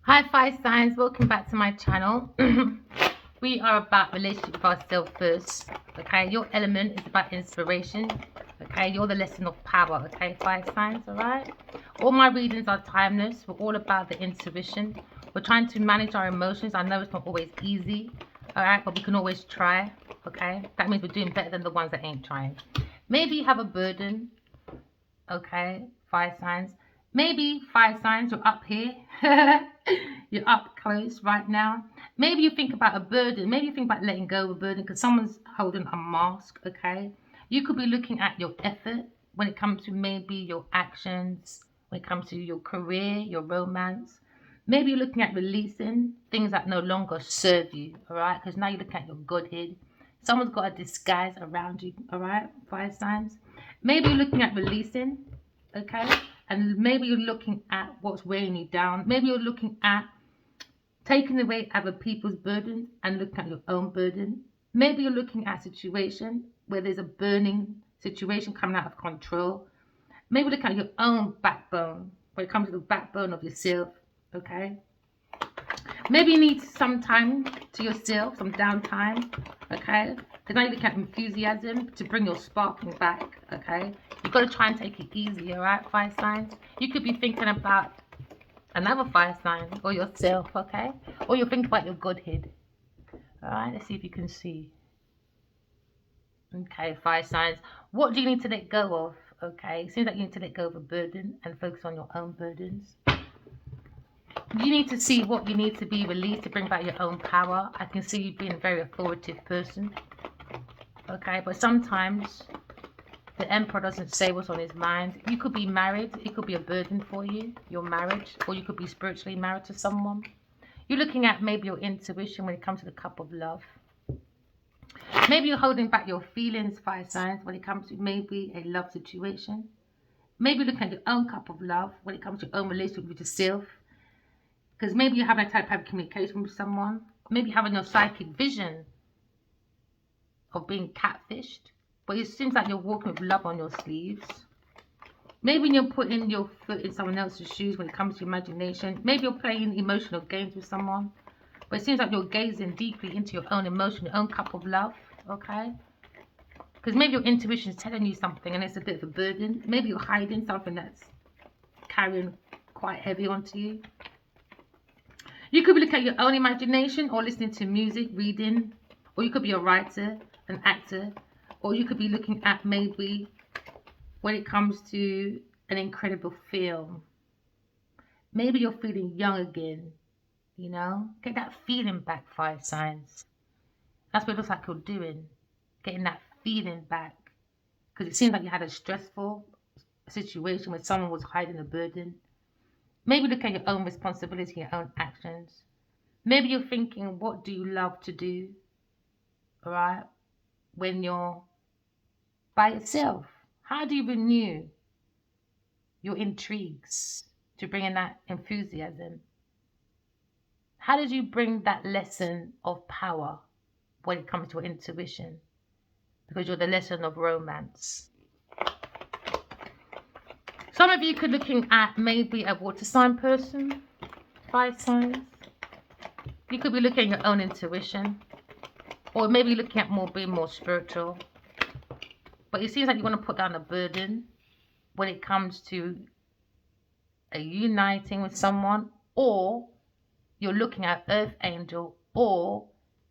Hi, fire signs. Welcome back to my channel. We are about relationship with ourselves first. Okay, your element is about inspiration. Okay, you're the lesson of power. Okay, fire signs. All right. All my readings are timeless. We're all about the intuition. We're trying to manage our emotions. I know it's not always easy. All right, but we can always try. Okay, that means we're doing better than the ones that ain't trying. Maybe you have a burden. Okay, fire signs. Maybe fire signs, you're up here. You're up close right now. Maybe you think about a burden. Maybe you think about letting go of a burden because someone's holding a mask. Okay, you could be looking at your effort when it comes to maybe your actions, when it comes to your career, your romance. Maybe you're looking at releasing things that no longer serve you. All right, because now you're looking at your godhead. Someone's got a disguise around you. All right, fire signs. Maybe you're looking at releasing, okay? And maybe you're looking at what's weighing you down. Maybe you're looking at taking away other people's burdens and looking at your own burden. Maybe you're looking at a situation where there's a burning situation coming out of control. Maybe look at your own backbone when it comes to the backbone of yourself, okay? Maybe you need some time to yourself, some downtime, okay? Because now you look at enthusiasm to bring your sparking back, okay? You've got to try and take it easy, all right, fire signs? You could be thinking about another fire sign or yourself, okay? Or you're thinking about your godhead, all right? Let's see if you can see. Okay, fire signs. What do you need to let go of, okay? It seems like you need to let go of a burden and focus on your own burdens. You need to see what you need to be released to bring back your own power. I can see you being a very authoritative person. Okay, but sometimes the emperor doesn't say what's on his mind. You could be married, it could be a burden for you, your marriage, or you could be spiritually married to someone. You're looking at maybe your intuition when it comes to the cup of love. Maybe you're holding back your feelings, fire signs, when it comes to maybe a love situation. Maybe looking at your own cup of love when it comes to your own relationship with yourself. Because maybe you're having a type of communication with someone. Maybe having your psychic vision of being catfished. But it seems like you're walking with love on your sleeves. Maybe you're putting your foot in someone else's shoes when it comes to imagination. Maybe you're playing emotional games with someone. But it seems like you're gazing deeply into your own emotion, your own cup of love. Okay? Because maybe your intuition is telling you something and it's a bit of a burden. Maybe you're hiding something that's carrying quite heavy onto you. You could be looking at your own imagination or listening to music, reading, or you could be a writer, an actor, or you could be looking at maybe when it comes to an incredible film. Maybe you're feeling young again, you know? Get that feeling back, fire signs. That's what it looks like you're doing, getting that feeling back. Because it seems like you had a stressful situation where someone was hiding a burden. Maybe look at your own responsibility, your own actions. Maybe you're thinking, what do you love to do, right, when you're by yourself? How do you renew your intrigues to bring in that enthusiasm? How did you bring that lesson of power when it comes to intuition? Because you're the lesson of romance. Some of you could be looking at maybe a water sign person, fire signs. You could be looking at your own intuition, or maybe looking at being more spiritual. But it seems like you want to put down a burden when it comes to a uniting with someone, or you're looking at earth angel, or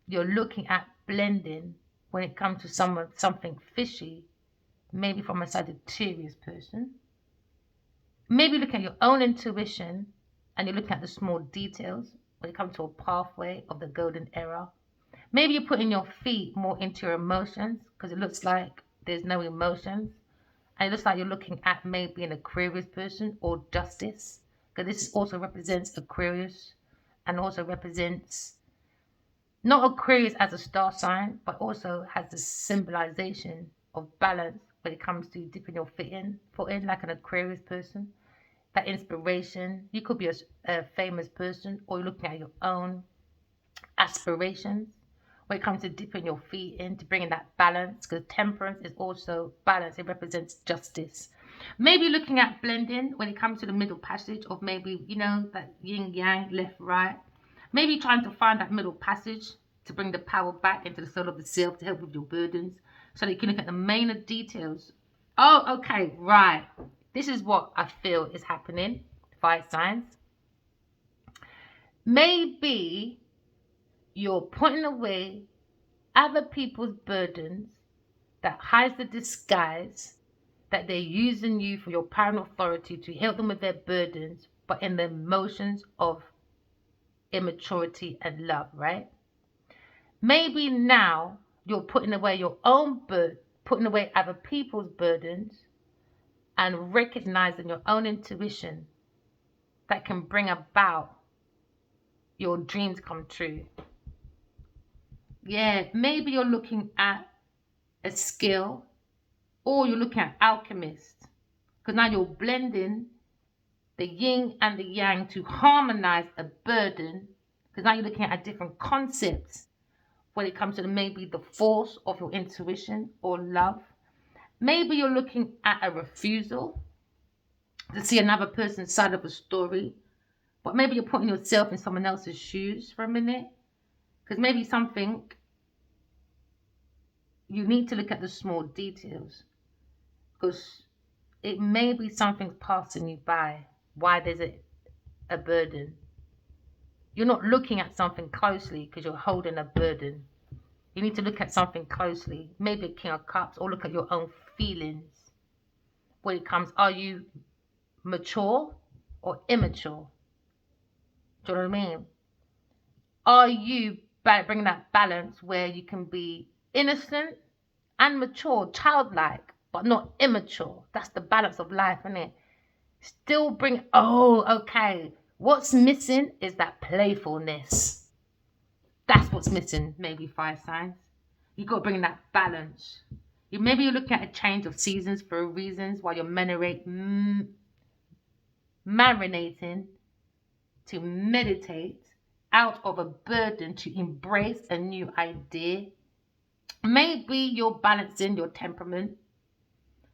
you're looking at blending when it comes to something fishy, maybe from a Sagittarius person. Maybe look at your own intuition and you're looking at the small details when it comes to a pathway of the golden era. Maybe you're putting your feet more into your emotions because it looks like there's no emotions. And it looks like you're looking at maybe an Aquarius person or justice. Because this also represents Aquarius and also represents not Aquarius as a star sign, but also has the symbolization of balance when it comes to dipping your foot in like an Aquarius person. That inspiration. You could be a famous person or you're looking at your own aspirations when it comes to dipping your feet in to bringing that balance because temperance is also balance. It represents justice. Maybe looking at blending when it comes to the middle passage of maybe, you know, that yin yang, left, right. Maybe trying to find that middle passage to bring the power back into the soul of the self to help with your burdens so that you can look at the main details. Oh, okay, right. This is what I feel is happening. Fire signs. Maybe you're putting away other people's burdens that hides the disguise that they're using you for your power and authority to help them with their burdens, but in the emotions of immaturity and love, right? Maybe now you're putting away your own putting away other people's burdens and recognizing your own intuition that can bring about your dreams come true. Yeah, maybe you're looking at a skill or you're looking at alchemist because now you're blending the yin and the yang to harmonize a burden because now you're looking at different concepts when it comes to maybe the force of your intuition or love. Maybe you're looking at a refusal to see another person's side of a story, but maybe you're putting yourself in someone else's shoes for a minute because maybe something you need to look at the small details because it may be something's passing you by. Why there's a burden. You're not looking at something closely because you're holding a burden. You need to look at something closely, maybe a King of Cups, or look at your own feelings. When it comes, are you mature or immature? Do you know what I mean? Are you bringing that balance where you can be innocent and mature, childlike, but not immature? That's the balance of life, isn't it? Still bring, okay. What's missing is that playfulness. That's what's missing, maybe fire signs. You've got to bring that balance. Maybe you're looking at a change of seasons for reasons while you're marinating to meditate out of a burden to embrace a new idea. Maybe you're balancing your temperament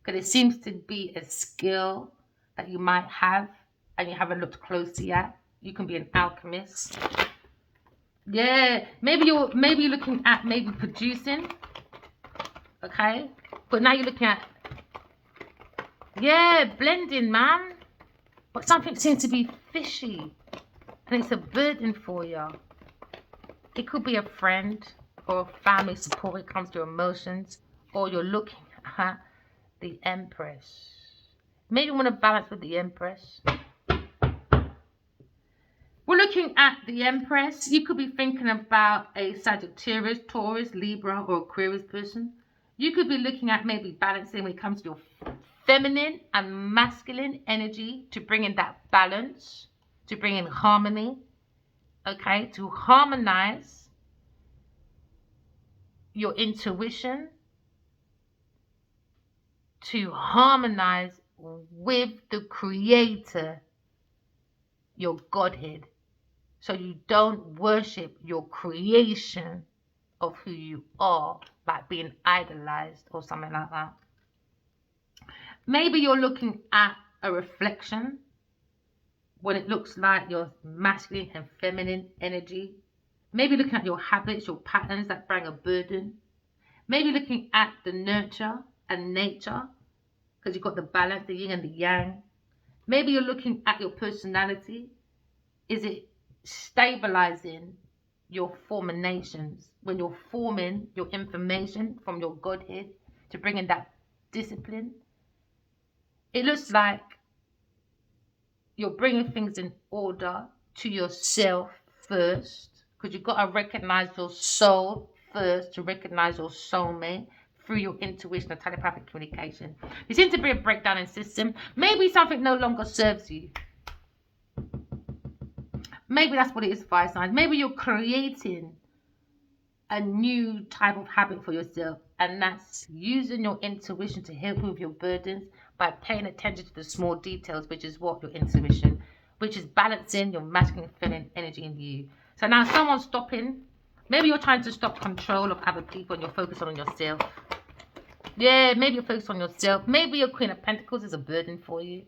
because it seems to be a skill that you might have and you haven't looked closely at. You can be an alchemist. Yeah, maybe you're looking at maybe producing, okay? But now you're looking at, blending, man. But something seems to be fishy and it's a burden for you. It could be a friend or family support when it comes to emotions, or you're looking at the Empress. Maybe you want to balance with the Empress. We're looking at the Empress. You could be thinking about a Sagittarius, Taurus, Libra, or Aquarius person. You could be looking at maybe balancing when it comes to your feminine and masculine energy to bring in that balance, to bring in harmony, okay, to harmonize your intuition, to harmonize with the Creator, your Godhead. So you don't worship your creation of who you are, like being idolized or something like that. Maybe you're looking at a reflection when it looks like your masculine and feminine energy. Maybe looking at your habits, your patterns that bring a burden. Maybe looking at the nurture and nature because you've got the balance, the yin and the yang. Maybe you're looking at your personality. Is it stabilizing your formations when you're forming your information from your Godhead to bring in that discipline? It looks like you're bringing things in order to yourself first because you've got to recognize your soul first to recognize your soulmate through your intuition and telepathic communication. There seems to be a breakdown in system. Maybe something no longer serves you. Maybe that's what it is, fire signs. Maybe you're creating a new type of habit for yourself, and that's using your intuition to help with your burdens by paying attention to the small details, which is what your intuition, which is balancing your masculine and feminine energy in you. So now someone's stopping. Maybe you're trying to stop control of other people and you're focused on yourself. Yeah, maybe you're focused on yourself. Maybe your Queen of Pentacles is a burden for you.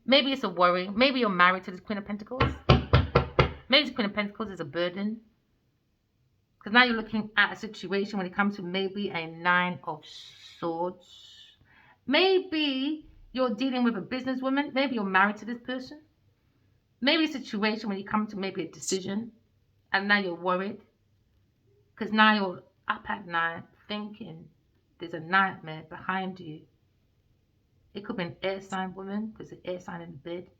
Maybe it's a worry. Maybe you're married to this Queen of Pentacles. Maybe this Queen of Pentacles is a burden. Because now you're looking at a situation when it comes to maybe a Nine of Swords. Maybe you're dealing with a businesswoman. Maybe you're married to this person. Maybe a situation when you come to maybe a decision and now you're worried. Because now you're up at night thinking there's a nightmare behind you. It could be an air sign woman because the air sign in the bed.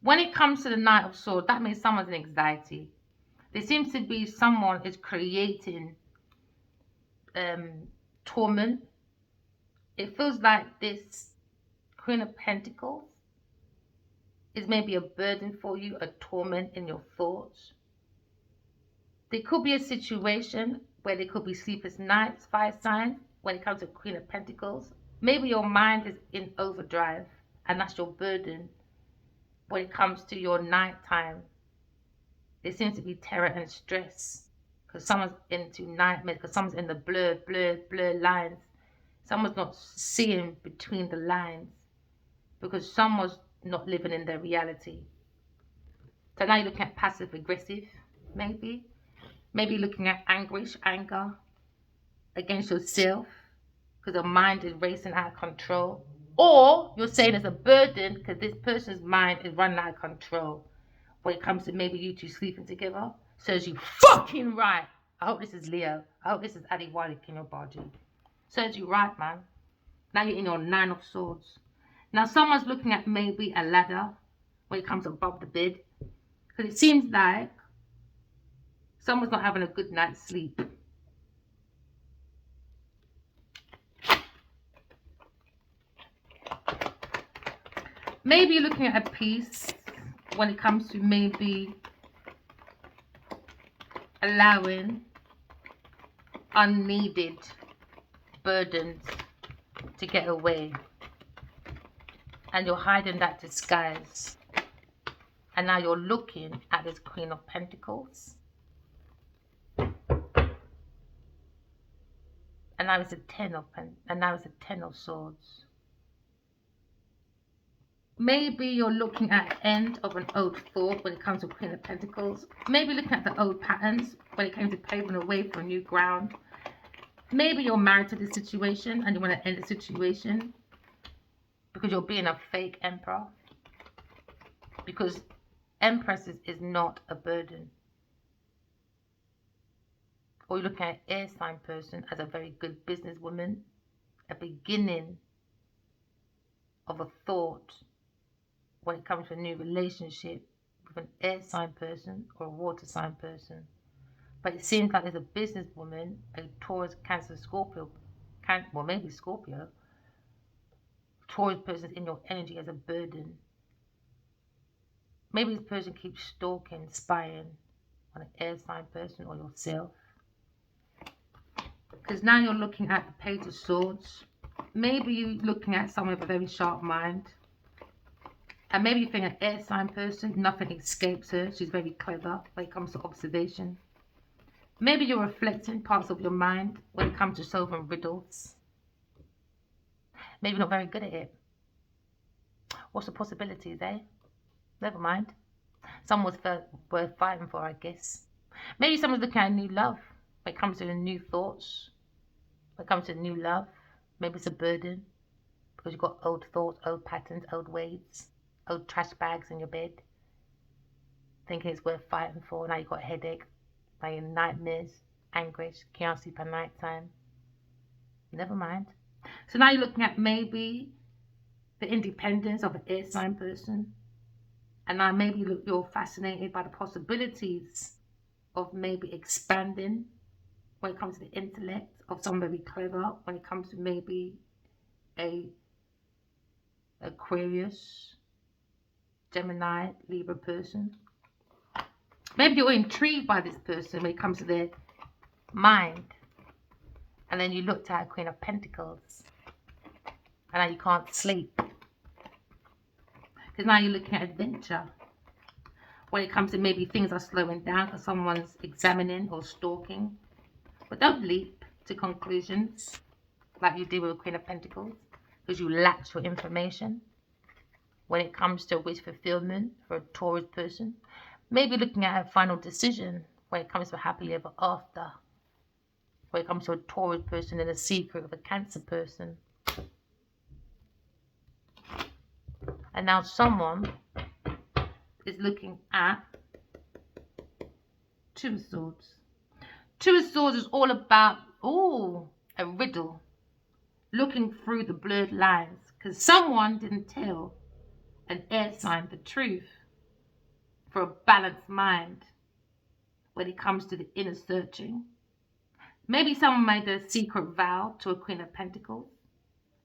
When it comes to the Knight of Swords, that means someone's in anxiety. There seems to be someone is creating torment. It feels like this Queen of Pentacles is maybe a burden for you, a torment in your thoughts. There could be a situation where there could be sleepless nights, fire signs, when it comes to Queen of Pentacles. Maybe your mind is in overdrive and that's your burden when it comes to your nighttime. There seems to be terror and stress because someone's into nightmares, because someone's in the blur lines. Someone's not seeing between the lines because someone's not living in their reality. So now you're looking at passive aggressive, maybe. Maybe looking at anguish, anger against yourself because the mind is racing out of control. Or you're saying it's a burden because this person's mind is running out of control when it comes to maybe you two sleeping together. Serves you fucking right. I hope this is Leo. I hope this is Adi Wadi in your body. Serves you right, man. Now you're in your Nine of Swords. Now someone's looking at maybe a ladder when it comes above the bed. Because it seems like someone's not having a good night's sleep. Maybe you're looking at a piece when it comes to maybe allowing unneeded burdens to get away. And you're hiding that disguise. And now you're looking at this Queen of Pentacles. And now it's a Ten of Swords. Maybe you're looking at the end of an old thought when it comes to Queen of Pentacles. Maybe looking at the old patterns when it comes to paving a way for new ground. Maybe you're married to this situation and you want to end the situation because you're being a fake emperor. Because Empress is not a burden. Or you're looking at an air sign person as a very good businesswoman. A beginning of a thought when it comes to a new relationship with an air sign person or a water sign person. But it seems like there's a businesswoman, a Taurus, Cancer, Scorpio, well maybe Scorpio, Taurus person in your energy as a burden. Maybe this person keeps stalking, spying on an air sign person or yourself. Because now you're looking at the Page of Swords. Maybe you're looking at someone with a very sharp mind. And maybe you think an air sign person, nothing escapes her. She's very clever when it comes to observation. Maybe you're reflecting parts of your mind when it comes to solving riddles. Maybe you're not very good at it. What's the possibilities, eh? Never mind. Someone's worth fighting for, I guess. Maybe someone's looking at a new love when it comes to the new thoughts. When it comes to new love, maybe it's a burden because you've got old thoughts, old patterns, old ways, old trash bags in your bed. Thinking it's worth fighting for. Now you've got a headache. Now you're in nightmares, anguish, can't sleep at night time. Never mind. So now you're looking at maybe the independence of an air sign person. And now maybe you're fascinated by the possibilities of maybe expanding when it comes to the intellect of someone very clever, when it comes to maybe a Aquarius, Gemini, Libra person. Maybe you're intrigued by this person when it comes to their mind. And then you looked at a Queen of Pentacles. And now you can't sleep. Because now you're looking at adventure. when it comes to maybe things are slowing down because someone's examining or stalking. But don't leap to conclusions like you did with the Queen of Pentacles, because you lack your information. When it comes to wish fulfillment for a Taurus person, maybe looking at a final decision when it comes to happily ever after. When it comes to a Taurus person and a secret of a Cancer person. And now someone is looking at Two of Swords. Two of Swords is all about, a riddle. Looking through the blurred lines. Because someone didn't tell an air sign the truth for a balanced mind when it comes to the inner searching. Maybe someone made a secret vow to a Queen of Pentacles.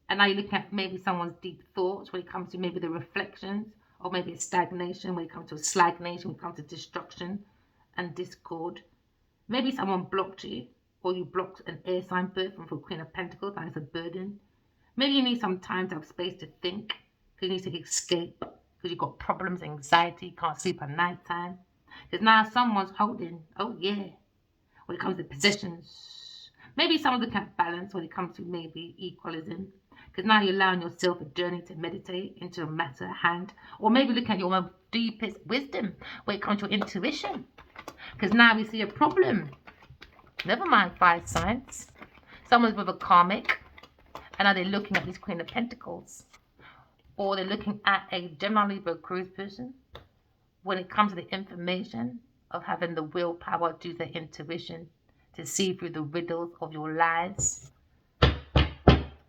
And now you're looking at maybe someone's deep thoughts when it comes to maybe the reflections, or maybe a stagnation when it comes to a stagnation, when it comes to destruction and discord. Maybe someone blocked you, or you blocked an air sign person for Queen of Pentacles, that is a burden. Maybe you need some time to have space to think, because you need to escape, because you've got problems, anxiety, can't sleep at night time. Because now someone's holding, when it comes to possessions. Maybe someone's looking at balance when it comes to maybe equalism. Because now you're allowing yourself a journey to meditate into a matter at hand. Or maybe looking at your own deepest wisdom when it comes to intuition. Because now we see a problem. Never mind fire signs. Someone's with a karmic. And now they're looking at this Queen of Pentacles. Or they're looking at a Gemini Libra Cruise person. When it comes to the information of having the willpower to use their intuition to see through the riddles of your lies.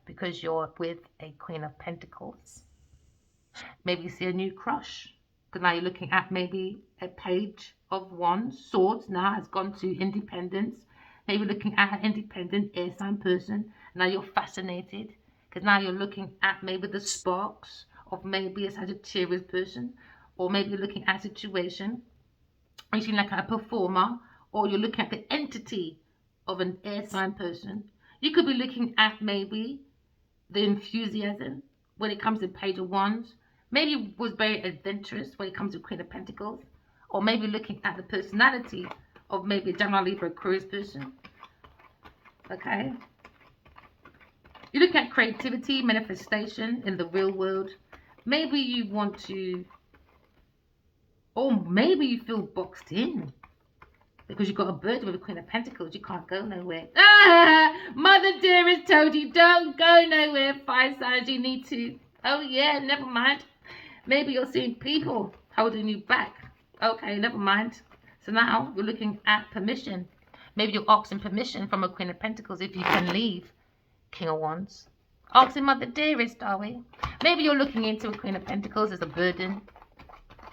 Because you're with a Queen of Pentacles. Maybe you see a new crush. Because now you're looking at maybe a Page of Wands. Swords now has gone to independence. Maybe looking at an independent air sign person. Now you're fascinated. Because now you're looking at maybe the sparks of maybe a Sagittarius person. Or maybe you're looking at a situation. You're looking like a performer. Or you're looking at the entity of an air sign person. You could be looking at maybe the enthusiasm when it comes to Page of Wands. Maybe was very adventurous when it comes to Queen of Pentacles. Or maybe looking at the personality of maybe a Gemini Libra Aquarius person. Okay. You look at creativity, manifestation in the real world. Maybe you want to, or maybe you feel boxed in. Because you've got a bird with a Queen of Pentacles. You can't go nowhere. Mother dearest told you don't go nowhere. Fire signs, you need to. Oh yeah, never mind. Maybe you're seeing people holding you back. Okay, never mind. So now you're looking at permission. Maybe you're asking permission from a Queen of Pentacles if you can leave King of Wands. Asking Mother dearest, are we? Maybe you're looking into a Queen of Pentacles as a burden.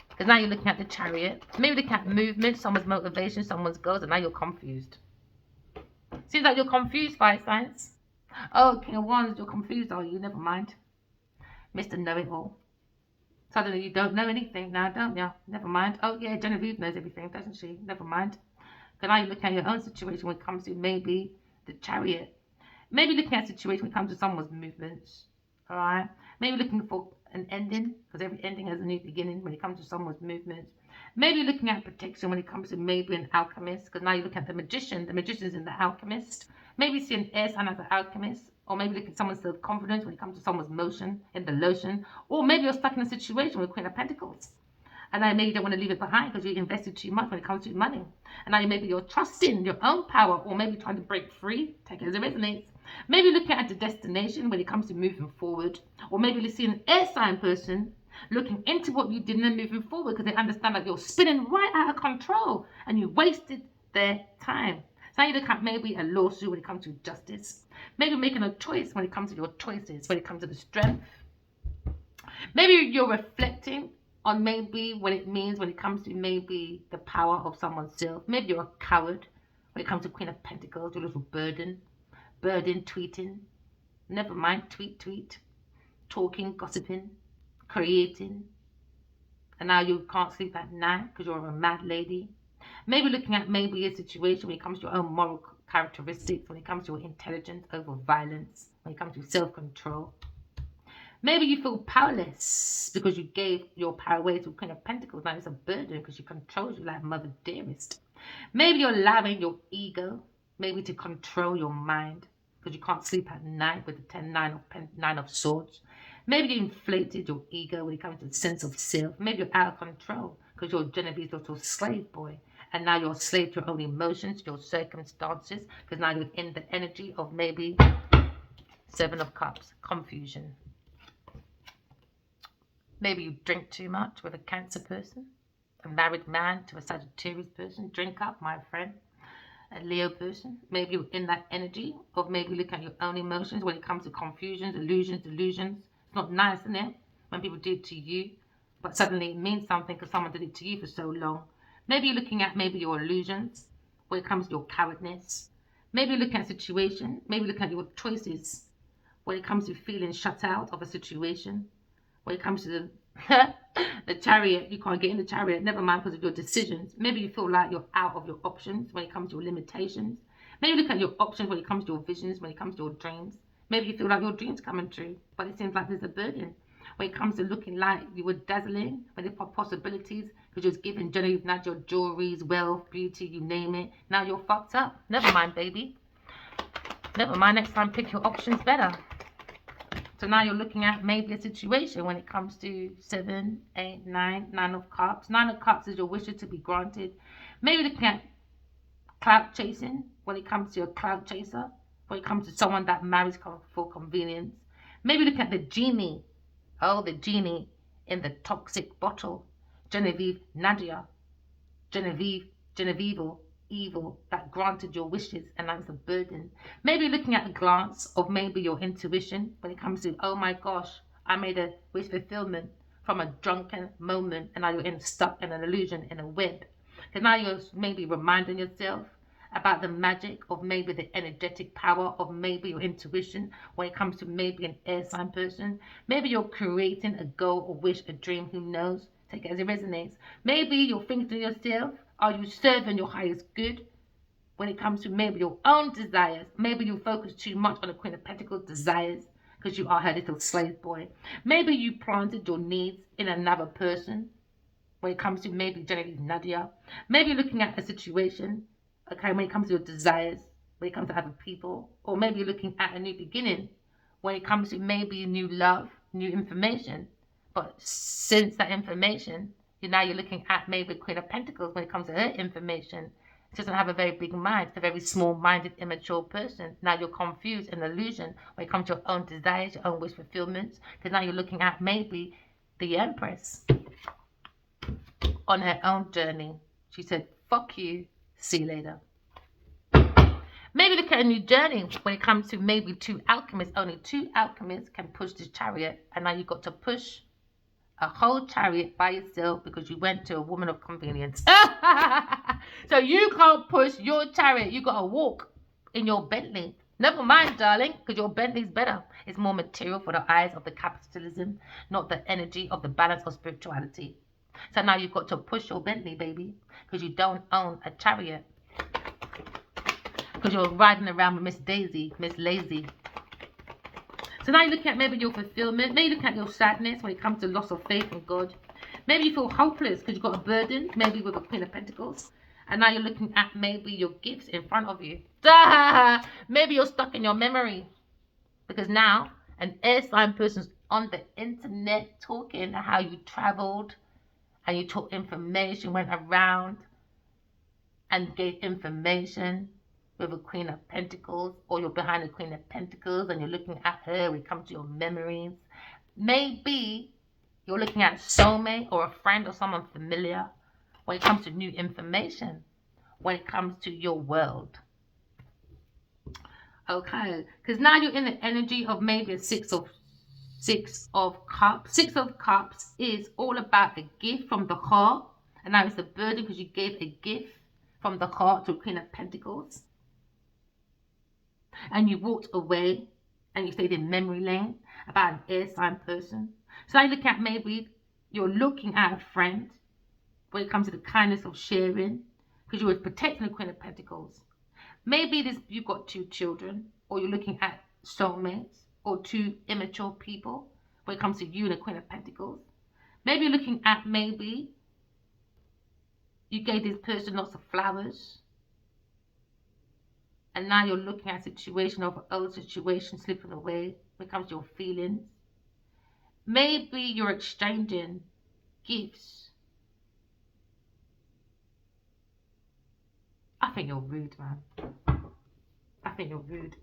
Because now you're looking at the Chariot. Maybe looking at movement, someone's motivation, someone's goals, and now you're confused. Seems like you're confused, fire signs. Oh, King of Wands, you're confused, are you? Never mind. Mr. Know-It-All. Suddenly you don't know anything now, don't you? Never mind. Oh, yeah, Genevieve knows everything, doesn't she? Never mind. Because now you're looking at your own situation when it comes to maybe the Chariot. Maybe looking at a situation when it comes to someone's movements. Alright? Maybe looking for an ending, because every ending has a new beginning when it comes to someone's movements. Maybe looking at protection when it comes to maybe an alchemist, because now you look at the magician. The magician's in the alchemist. Maybe see an air sign as an alchemist, or maybe look at someone's self-confidence when it comes to someone's motion in the lotion, or maybe you're stuck in a situation with Queen of Pentacles. And now maybe you don't want to leave it behind because you invested too much when it comes to money. And now maybe you're trusting your own power, or maybe trying to break free. Take it as it resonates. Maybe looking at the destination when it comes to moving forward. Or maybe you see an air sign person looking into what you did and then moving forward because they understand that you're spinning right out of control and you wasted their time. So now you look at maybe a lawsuit when it comes to justice. Maybe making a choice when it comes to your choices, when it comes to the strength. Maybe you're reflecting on maybe what it means when it comes to maybe the power of someone's self. Maybe you're a coward when it comes to Queen of Pentacles, your little burden. Burden, tweeting. Never mind, tweet. Talking, gossiping, creating. And now you can't sleep at night because you're a mad lady. Maybe looking at maybe a situation when it comes to your own moral characteristics, when it comes to your intelligence over violence, when it comes to self-control. Maybe you feel powerless because you gave your power away to Queen of Pentacles. Now it's a burden because she controls you like Mother Dearest. Maybe you're allowing your ego maybe to control your mind because you can't sleep at night with the 9 of swords. Maybe you inflated your ego when it comes to the sense of self. Maybe you're out of control because you're Genevieve's little slave boy. And now you're a slave to your own emotions, your circumstances, because now you're in the energy of maybe 7 of Cups, confusion. Maybe you drink too much with a Cancer person, a married man to a Sagittarius person. Drink up, my friend. A Leo person. Maybe you're in that energy of maybe looking at your own emotions when it comes to confusions, illusions, delusions. It's not nice, isn't it? When people do it to you, but suddenly it means something because someone did it to you for so long. Maybe you're looking at maybe your illusions when it comes to your cowardness. Maybe you're looking at a situation. Maybe looking at your choices when it comes to feeling shut out of a situation. When it comes to the the chariot, you can't get in the chariot, never mind because of your decisions. Maybe you feel like you're out of your options when it comes to your limitations. Maybe look at your options when it comes to your visions, when it comes to your dreams. Maybe you feel like your dreams coming true, but it seems like there's a burden. When it comes to looking like you were dazzling, when there are possibilities, because you're giving Genevieve not your jewelries, wealth, beauty, you name it. Now you're fucked up. Never mind, baby. Never mind, next time pick your options better. So now you're looking at maybe a situation when it comes to 7, 8, 9, 9 of Cups. 9 of Cups is your wishes to be granted. Maybe looking at clout chasing when it comes to a clout chaser. When it comes to someone that marries for convenience. Maybe look at the genie. Oh, the genie in the toxic bottle. Genevieve, Nadia. Genevieve, evil that granted your wishes, and that's a burden. Maybe looking at a glance of maybe your intuition when it comes to, oh my gosh, I made a wish fulfillment from a drunken moment, and now you're stuck in an illusion, in a web. Because now you're maybe reminding yourself about the magic of maybe the energetic power of maybe your intuition when it comes to maybe an air sign person. Maybe you're creating a goal, a wish, a dream, who knows? Take it as it resonates. Maybe you're thinking to yourself, are you serving your highest good when it comes to maybe your own desires? Maybe you focus too much on the Queen of Pentacles desires because you are her little slave boy. Maybe you planted your needs in another person when it comes to maybe Genevieve, Nadia. Maybe you're looking at a situation, okay, when it comes to your desires, when it comes to other people. Or maybe you're looking at a new beginning when it comes to maybe new love, new information. But since that information, now you're looking at maybe Queen of Pentacles when it comes to her information. She doesn't have a very big mind. It's a very small-minded, immature person. Now you're confused and illusion when it comes to your own desires, your own wish fulfillments. Because now you're looking at maybe the Empress on her own journey. She said, fuck you, see you later. Maybe look at a new journey when it comes to maybe 2 alchemists. Only 2 alchemists can push this chariot, and now you've got to push a whole chariot by yourself because you went to a woman of convenience. So you can't push your chariot. You got to walk in your Bentley. Never mind, darling, because your Bentley's better. It's more material for the eyes of the capitalism, not the energy of the balance of spirituality. So now you've got to push your Bentley, baby, because you don't own a chariot. Because you're riding around with Miss Daisy, Miss Lazy. So now you're looking at maybe your fulfillment. Maybe look at your sadness when it comes to loss of faith in God. Maybe you feel hopeless because you've got a burden, maybe with a Queen of Pentacles. And now you're looking at maybe your gifts in front of you. Maybe you're stuck in your memory. Because now an air sign person's on the internet talking how you traveled and you took information, went around and gave information with a Queen of Pentacles, or you're behind a Queen of Pentacles and you're looking at her when it comes to your memories. Maybe you're looking at a soulmate or a friend or someone familiar when it comes to new information, when it comes to your world. Okay, because now you're in the energy of maybe a Six of Cups. 6 of Cups is all about a gift from the heart, and now it's a burden because you gave a gift from the heart to a Queen of Pentacles. And you walked away and you stayed in memory lane about an air sign person. So I look at maybe you're looking at a friend when it comes to the kindness of sharing because you were protecting the Queen of Pentacles. Maybe you've got 2 children, or you're looking at soulmates or 2 immature people when it comes to you and the Queen of Pentacles. Maybe you're looking at, maybe you gave this person lots of flowers, and now you're looking at a situation of an old situation slipping away when it comes to your feelings. Maybe you're exchanging gifts. I think you're rude, man. I think you're rude.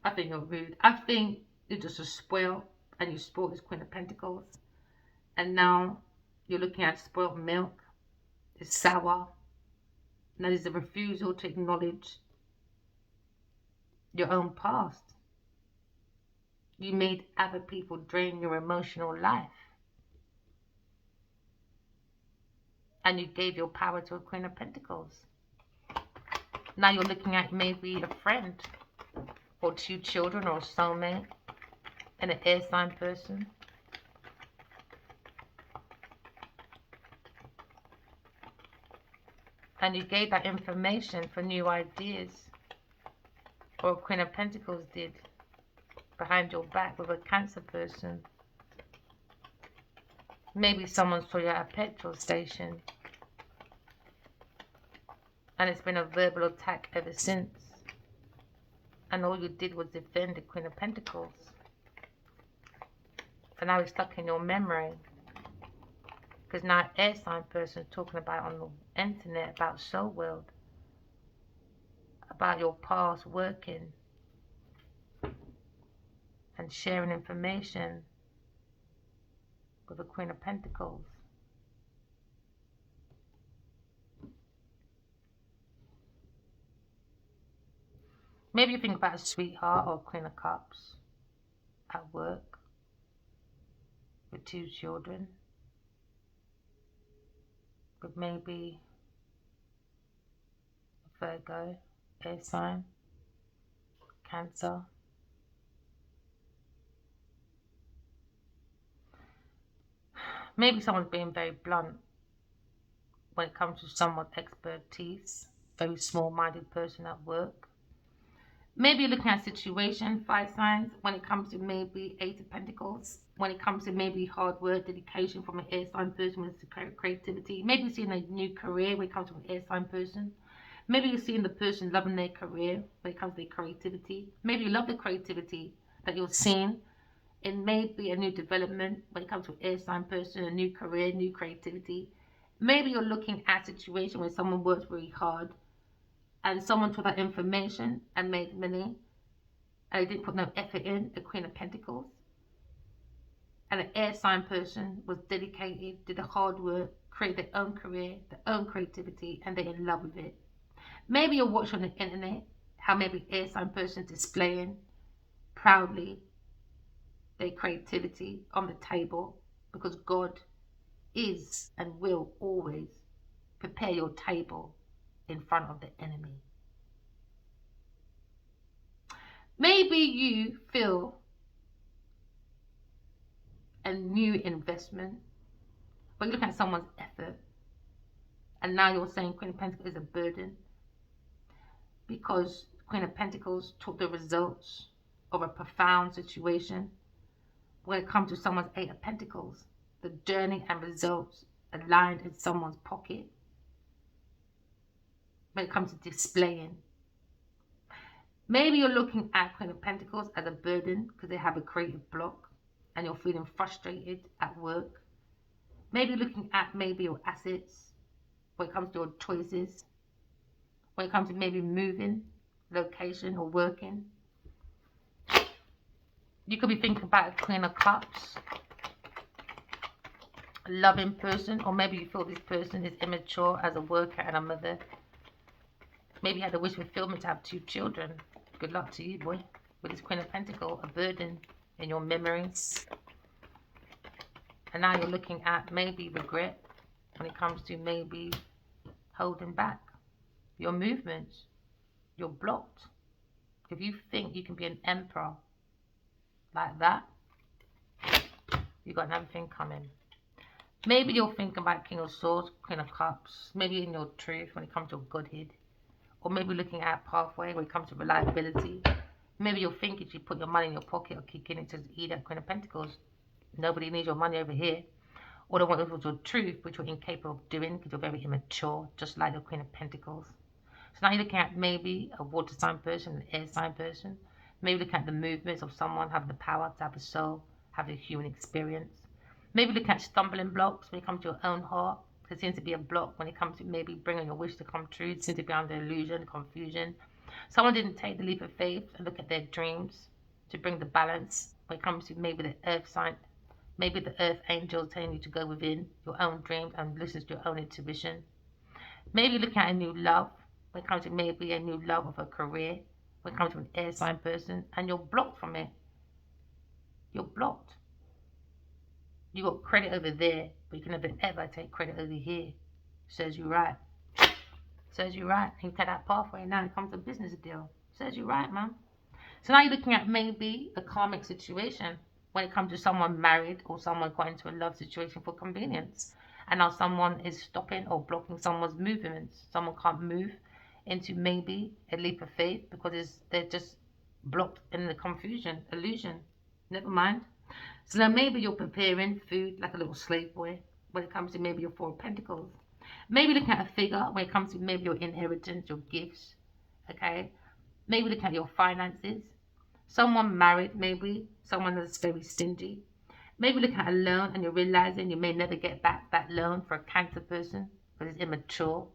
I think you're rude. I think you're just a spoil, and you spoiled this Queen of Pentacles. And now you're looking at spoiled milk. It's sour. Now there's a refusal to acknowledge your own past. You made other people drain your emotional life. And you gave your power to a Queen of Pentacles. Now you're looking at maybe a friend, or 2 children, or a soulmate, and an air sign person. And you gave that information for new ideas, or a Queen of Pentacles did, behind your back with a Cancer person. Maybe someone saw you at a petrol station, and it's been a verbal attack ever since. And all you did was defend the Queen of Pentacles. And now it's stuck in your memory. Because now an air sign person is talking about on the internet, about soul world, about your past working and sharing information with the Queen of Pentacles. Maybe you think about a sweetheart or a Queen of Cups at work with 2 children, with maybe a Virgo, air sign, Cancer. Maybe someone's being very blunt when it comes to someone's expertise, very small-minded person at work. Maybe you're looking at a situation, 5 signs, when it comes to maybe 8 of Pentacles, when it comes to maybe hard work, dedication from an air sign person with creativity. Maybe you're seeing a new career when it comes to an air sign person. Maybe you're seeing the person loving their career when it comes to their creativity. Maybe you love the creativity that you're seeing in maybe a new development when it comes to an air sign person, a new career, new creativity. Maybe you're looking at a situation where someone works very hard and someone took that information and made money, and they didn't put no effort in, the Queen of Pentacles. And an air sign person was dedicated, did the hard work, created their own career, their own creativity, and they're in love with it. Maybe you're watching on the internet how maybe air sign person displaying proudly their creativity on the table, because God is and will always prepare your table in front of the enemy. Maybe you feel a new investment, but you look at someone's effort, and now you're saying Queen of Pentacles is a burden, because Queen of Pentacles took the results of a profound situation. When it comes to someone's 8 of Pentacles, the journey and results aligned in someone's pocket. When it comes to displaying, maybe you're looking at Queen of Pentacles as a burden because they have a creative block and you're feeling frustrated at work. Maybe you're looking at maybe your assets when it comes to your choices, when it comes to maybe moving location or working. You could be thinking about a Queen of Cups, a loving person, or maybe you feel this person is immature as a worker and a mother. Maybe you had a wish fulfillment to have 2 children. Good luck to you, boy. With this Queen of Pentacles, a burden in your memories. And now you're looking at maybe regret when it comes to maybe holding back your movements. You're blocked. If you think you can be an emperor like that, you got everything coming. Maybe you're thinking about King of Swords, Queen of Cups, maybe in your truth when it comes to Godhead, or maybe looking at a pathway when it comes to reliability. Maybe you're thinking you put your money in your pocket or kicking it to eat that Queen of Pentacles. Nobody needs your money over here. All they want was your truth, which you're incapable of doing because you're very immature, just like the Queen of Pentacles. So now you're looking at maybe a water sign person, an air sign person. Maybe look at the movements of someone having the power to have a soul, have a human experience. Maybe look at stumbling blocks when it comes to your own heart. There seems to be a block when it comes to maybe bringing your wish to come true. It seems to be under illusion, confusion. Someone didn't take the leap of faith and look at their dreams to bring the balance when it comes to maybe the earth sign. Maybe the earth angel telling you to go within your own dreams and listen to your own intuition. Maybe look at a new love when it comes to maybe a new love of a career, when it comes to an air sign person, and you're blocked from it. You're blocked. You got credit over there, but you can never ever take credit over here. Says you right. Says you right. You take that pathway now it comes to a business deal. Says you right, man. So now you're looking at maybe a karmic situation when it comes to someone married or someone got into a love situation for convenience. And now someone is stopping or blocking someone's movements. Someone can't move into maybe a leap of faith because they're just blocked in the confusion, illusion. Never mind. So now maybe you're preparing food like a little slave boy when it comes to maybe your Four of Pentacles. Maybe look at a figure when it comes to maybe your inheritance, your gifts. Okay. Maybe look at your finances. Someone married, maybe. Someone that's very stingy. Maybe look at a loan and you're realizing you may never get back that loan for a Cancer person because it's immature.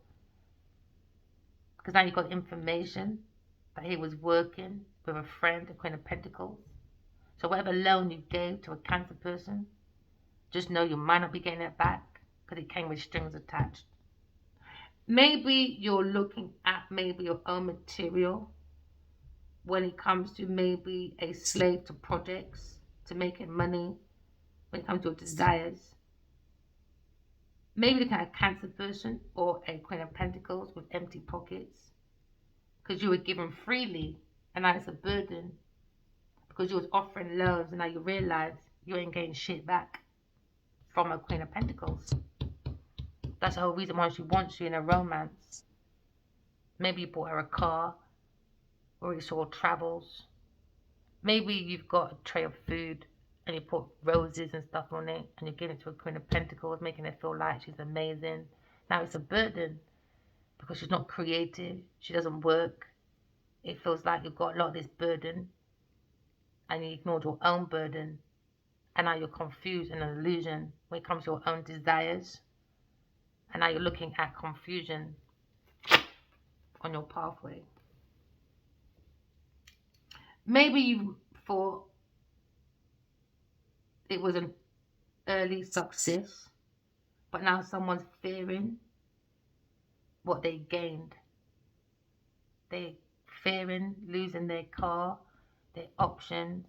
Because now you've got information that he was working with a friend, a Queen of Pentacles. So whatever loan you gave to a Cancer person, just know you might not be getting it back because it came with strings attached. Maybe you're looking at maybe your own material when it comes to maybe a slave to projects, to making money, when it comes to your desires. Maybe look at a Cancer person or a Queen of Pentacles with empty pockets because you were given freely and now it's a burden because you was offering loans and now you realize you ain't getting shit back from a Queen of Pentacles. That's the whole reason why she wants you in a romance. Maybe you bought her a car or you saw travels. Maybe you've got a tray of food and you put roses and stuff on it and you're giving it to a Queen of Pentacles, making her feel like she's amazing. Now it's a burden because she's not creative, she doesn't work. It feels like you've got a lot of this burden and you ignored your own burden and now you're confused and an illusion when it comes to your own desires. And now you're looking at confusion on your pathway. Maybe you thought it was an early success, but now someone's fearing what they gained. They're fearing losing their car, their options,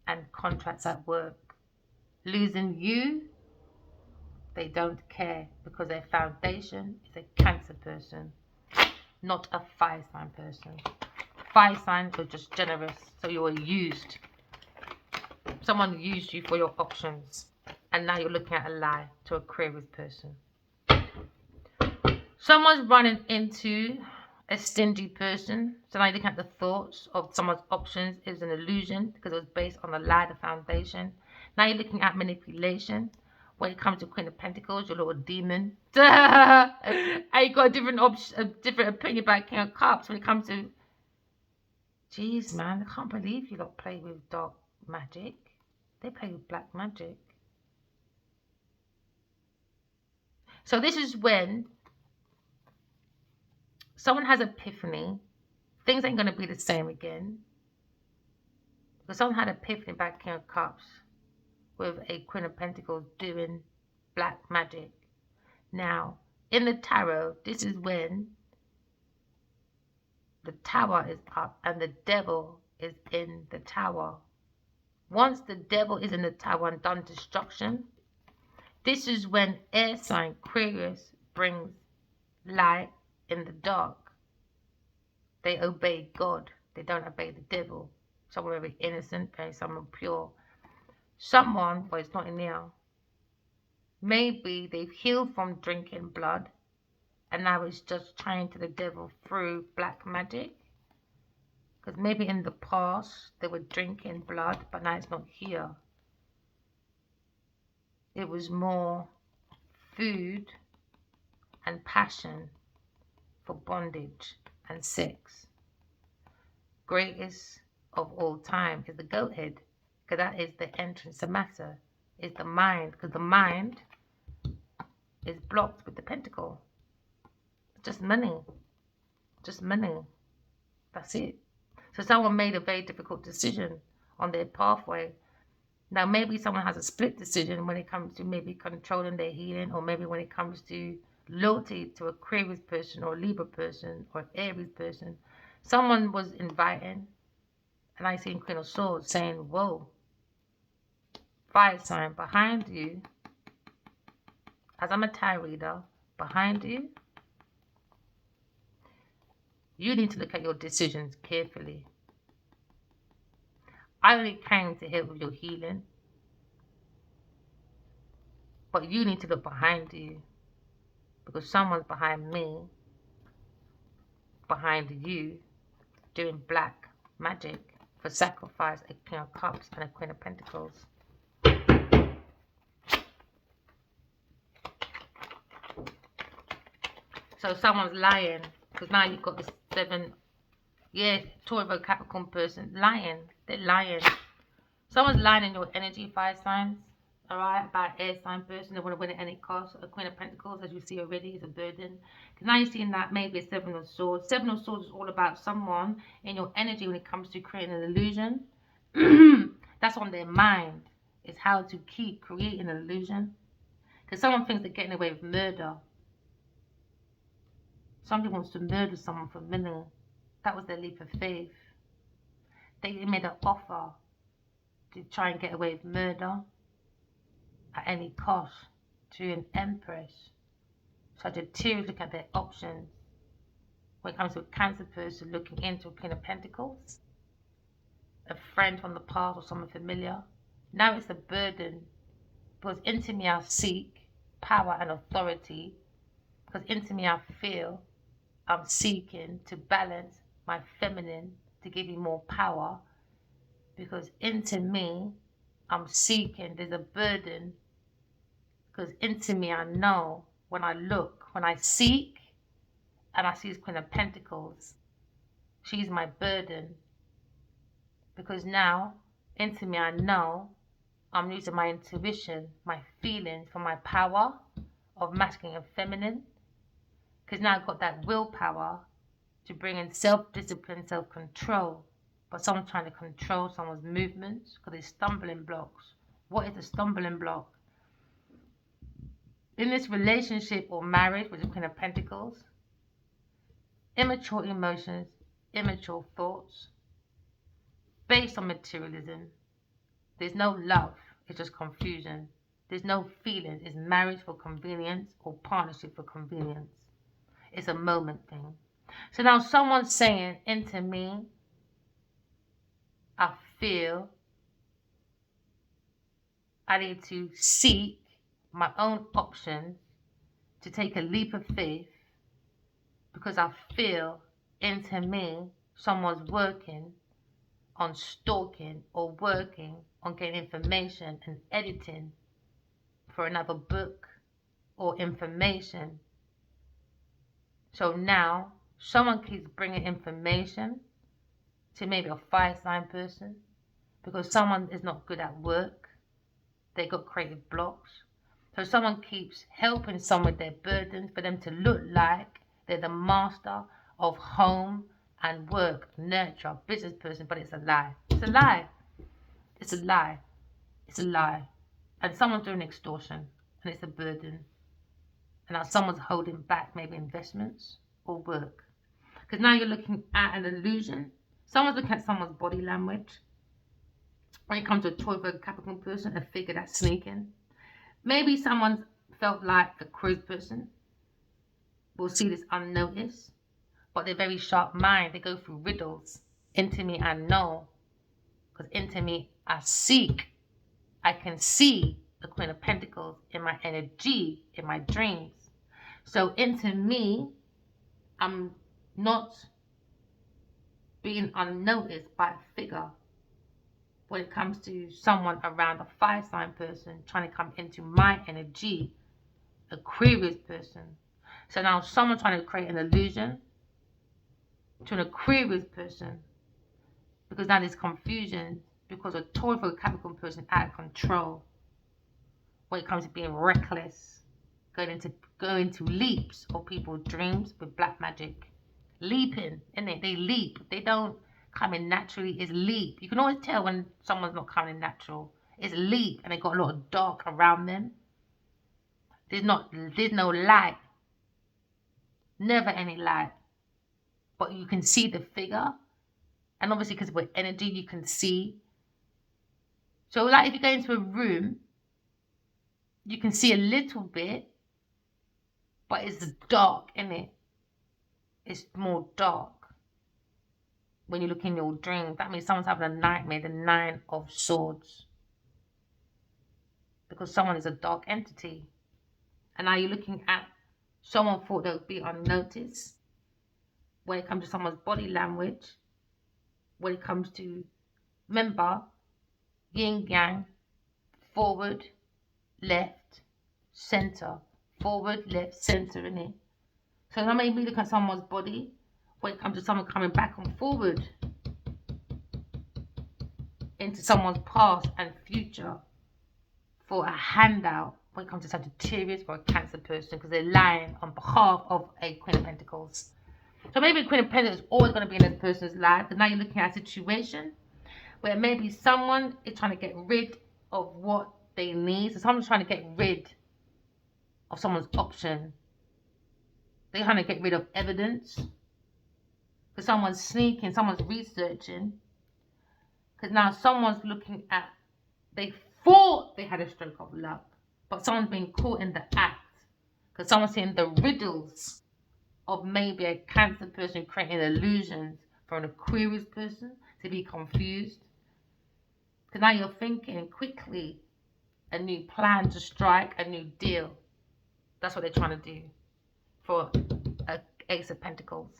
and contracts at work. Losing you, they don't care because their foundation is a Cancer person, not a fire sign person. Fire signs are just generous, so you were used. Someone used you for your options, and now you're looking at a lie to a Aquarius person. Someone's running into a stingy person, so now you're looking at the thoughts of someone's options is an illusion because it was based on a lie, the foundation. Now you're looking at manipulation. When it comes to Queen of Pentacles, your little demon. And you got a different opinion about King of Cups when it comes to... Jeez, man, I can't believe you lot play with dark magic. They play with black magic. So this is when someone has epiphany. Things ain't going to be the same again. Because someone had epiphany about King of Cups with a Queen of Pentacles doing black magic. Now, in the tarot, this is when the tower is up and the devil is in the tower. Once the devil is in the tower and done destruction, this is when air sign Aquarius brings light in the dark. They obey God. They don't obey the devil. Someone very innocent, someone pure. Someone, well, it's not in there. Maybe they've healed from drinking blood and now it's just trying to the devil through black magic. Because maybe in the past they were drinking blood, but now it's not here. It was more food and passion for bondage and sex. Greatest of all time is the goat head, because that is the entrance to matter, is the mind, because the mind is blocked with the pentacle. Just money. Just money. That's it. So someone made a very difficult decision on their pathway. Now maybe someone has a split decision when it comes to maybe controlling their healing, or maybe when it comes to loyalty to a Aquarius person or a Libra person or an Aries person. Someone was inviting, and I seen Queen of Swords saying, whoa, fire sign behind you, as I'm a tarot reader, behind you, you need to look at your decisions carefully. I only came to help with your healing, but you need to look behind you, because someone's behind me, behind you, doing black magic for sacrifice, a King of Cups and a Queen of Pentacles. So someone's lying, because now you've got this 7, Tauro Capricorn person lying. They're lying. Someone's lying in your energy, fire signs, alright, about air sign person. They want to win at any cost. A Queen of Pentacles, as you see already, is a burden. Because now you're seeing that maybe a 7 of Swords. 7 of Swords is all about someone in your energy when it comes to creating an illusion. That's on their mind, is how to keep creating an illusion. Because someone thinks they're getting away with murder. Somebody wants to murder someone for money. That was their leap of faith. They made an offer to try and get away with murder at any cost to an empress. So the two look at their options. When it comes to a Cancer person looking into a Queen of Pentacles, a friend from the past or someone familiar. Now it's a burden, because into me I seek power and authority, because into me I feel I'm seeking to balance my feminine to give you more power, because into me I'm seeking, there's a burden, because into me I know when I look, when I seek and I see this Queen of Pentacles, she's my burden, because now into me I know I'm using my intuition, my feelings for my power of masculine and feminine, because now I've got that willpower to bring in self-discipline, self-control. But someone's trying to control someone's movements because there's stumbling blocks. What is a stumbling block? In this relationship or marriage with the Queen of Pentacles, immature emotions, immature thoughts, based on materialism. There's no love, it's just confusion. There's no feelings, it's marriage for convenience or partnership for convenience. It's a moment thing. So now someone's saying into me, I feel I need to seek my own options to take a leap of faith, because I feel into me someone's working on stalking or working on getting information and editing for another book or information. So now someone keeps bringing information to maybe a fire sign person, because someone is not good at work. They got creative blocks. So someone keeps helping someone with their burdens for them to look like they're the master of home and work, nurture, business person, but it's a lie. It's a lie. It's a lie. It's a lie. And someone's doing extortion, and it's a burden. And now someone's holding back maybe investments or work. Because now you're looking at an illusion. Someone's looking at someone's body language. When it comes to a Tauro Capricorn person, a figure that's sneaking. Maybe someone's felt like a cruise person will see this unnoticed, but they're very sharp mind. They go through riddles. Into me, I know. Because into me, I seek. I can see the Queen of Pentacles in my energy, in my dreams. So into me, I'm not being unnoticed by a figure when it comes to someone around a fire sign person trying to come into my energy, Aquarius person. So now someone trying to create an illusion to an Aquarius person, because now there's confusion because a Taurus or Capricorn person out of control when it comes to being reckless, going into leaps of people's dreams with black magic. Leaping, innit? They leap. They don't come in naturally. It's leap. You can always tell when someone's not coming in natural. It's leap, and they got a lot of dark around them. There's no light. Never any light. But you can see the figure. And obviously because with energy you can see. So like if you go into a room, you can see a little bit, but it's dark, innit? It's more dark. When you look in your dreams, that means someone's having a nightmare, the 9 of Swords. Because someone is a dark entity. And now you're looking at someone thought they would be unnoticed. When it comes to someone's body language, when it comes to, remember, yin yang, forward, left, center. Forward, left, center, innit? So now maybe look at someone's body when it comes to someone coming back and forward into someone's past and future for a handout when it comes to Sagittarius or a Cancer person, because they're lying on behalf of a Queen of Pentacles. So maybe Queen of Pentacles is always going to be in this person's life, but now you're looking at a situation where maybe someone is trying to get rid of what they need. So someone's trying to get rid of someone's option. They're trying to get rid of evidence. Because someone's sneaking, someone's researching. Because now someone's looking at, they thought they had a stroke of luck, but someone's been caught in the act. Because someone's seeing the riddles of maybe a Cancer person creating illusions for an Aquarius person to be confused. Because now you're thinking quickly a new plan to strike, a new deal. That's what they're trying to do for an Ace of Pentacles.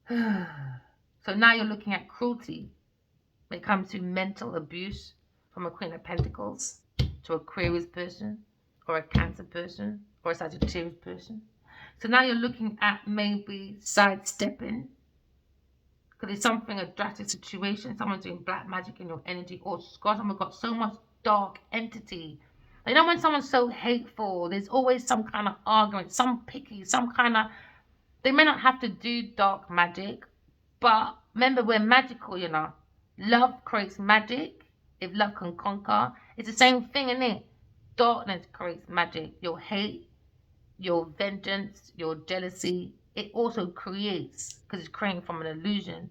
So now you're looking at cruelty when it comes to mental abuse from a Queen of Pentacles to a Aquarius person or a Cancer person or a Sagittarius person. So now you're looking at maybe sidestepping because it's something, a drastic situation, someone's doing black magic in your energy, or someone got so much dark entity. You know when someone's so hateful, there's always some kind of argument, some picky, some kind of, they may not have to do dark magic, but remember we're magical, you know. Love creates magic. If love can conquer, it's the same thing, isn't it? Darkness creates magic. Your hate, your vengeance, your jealousy, it also creates, because it's creating from an illusion.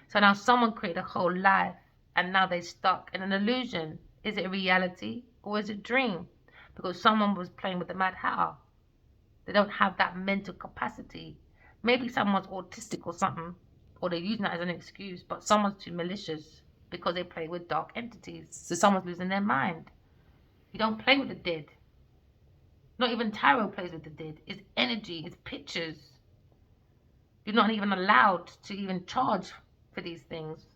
So now someone created a whole life and now they're stuck in an illusion. Is it a reality or is it a dream? Because someone was playing with the Mad Hatter. They don't have that mental capacity. Maybe someone's autistic or something, or they're using that as an excuse, but someone's too malicious because they play with dark entities. So someone's losing their mind. You don't play with the dead. Not even tarot plays with the dead. It's energy, it's pictures. You're not even allowed to even charge for these things.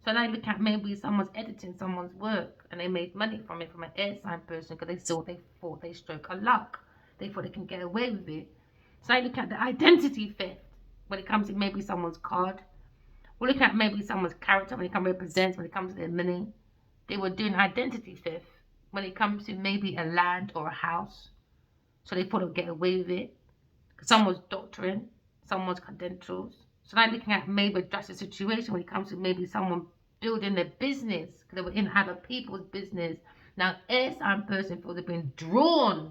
So now you look at maybe someone's editing someone's work and they made money from it, from an air sign person, because they thought they stroke a luck. They thought they can get away with it. So I look at the identity theft when it comes to maybe someone's card. We're looking at maybe someone's character when it comes to represents, when it comes to their money. They were doing identity theft when it comes to maybe a land or a house. So they thought they would get away with it. Someone's doctoring, someone's credentials. So now looking at maybe a drastic situation when it comes to maybe someone building their business because they were in other people's business. Now, air sign person feels they've been drawn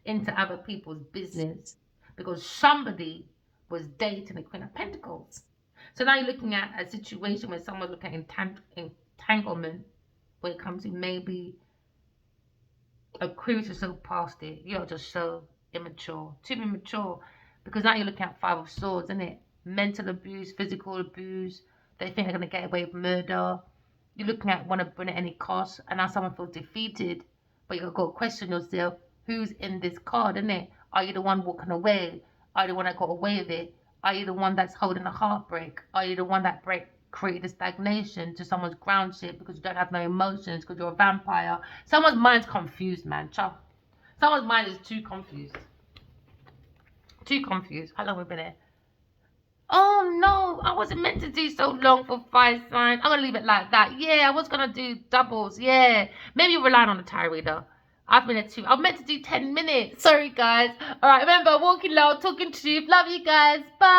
into other people's business because somebody was dating the Queen of Pentacles. So now you're looking at a situation where someone's looking at entanglement when it comes to maybe Aquarius is so past it. You're just so immature, too immature, because now you're looking at 5 of Swords, isn't it? Mental abuse, physical abuse. They think they're going to get away with murder. You're looking at want to burn at any cost, and now someone feels defeated. But you've got to question yourself, who's in this card, isn't it? Are you the one walking away? Are you the one that got away with it? Are you the one that's holding the heartbreak? Are you the one that created a stagnation to someone's ground ship because you don't have no emotions because you're a vampire? Someone's mind's confused, man. Someone's mind is too confused. Too confused. How long have we been here? Oh no, I wasn't meant to do so long for fire signs. I'm gonna leave it like that. Yeah, I was gonna do doubles. Yeah, maybe relying on the tarot reader. I've been at 2. I meant to do 10 minutes. Sorry, guys. All right, remember, walking loud, talking truth. Love you guys. Bye.